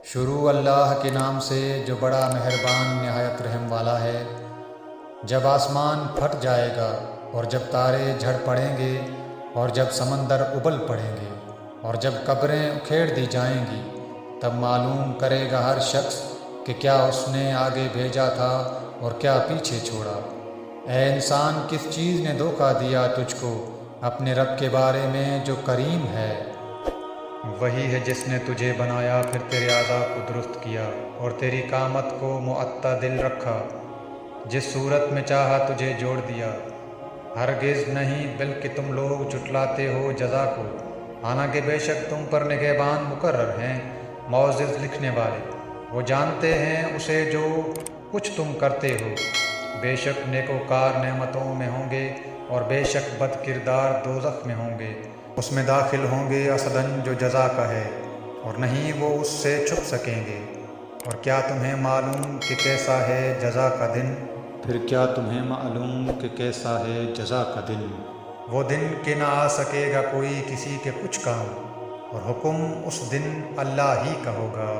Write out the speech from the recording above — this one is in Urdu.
شروع اللہ کے نام سے جو بڑا مہربان نہایت رحم والا ہے۔ جب آسمان پھٹ جائے گا اور جب تارے جھڑ پڑیں گے اور جب سمندر ابل پڑیں گے اور جب قبریں اکھیڑ دی جائیں گی، تب معلوم کرے گا ہر شخص کہ کیا اس نے آگے بھیجا تھا اور کیا پیچھے چھوڑا۔ اے انسان، کس چیز نے دھوکہ دیا تجھ کو اپنے رب کے بارے میں جو کریم ہے؟ وہی ہے جس نے تجھے بنایا، پھر تیرے اعضاء کو درست کیا اور تیری قامت کو معتدل رکھا، جس صورت میں چاہا تجھے جوڑ دیا۔ ہرگز نہیں، بلکہ تم لوگ جھٹلاتے ہو جزا کو، حالانکہ بے شک تم پر نگہبان مقرر ہیں، معزز لکھنے والے۔ وہ جانتے ہیں اسے جو کچھ تم کرتے ہو۔ بے شک نیکوکار نعمتوں میں ہوں گے اور بے شک بد کردار دوزخ میں ہوں گے، اس میں داخل ہوں گے اسداً جو جزا کا ہے، اور نہیں وہ اس سے چھپ سکیں گے۔ اور کیا تمہیں معلوم کہ کیسا ہے جزا کا دن؟ پھر کیا تمہیں معلوم کہ کیسا ہے جزا کا دن؟ وہ دن کہ نہ آ سکے گا کوئی کسی کے کچھ کام، اور حکم اس دن اللہ ہی کا ہوگا۔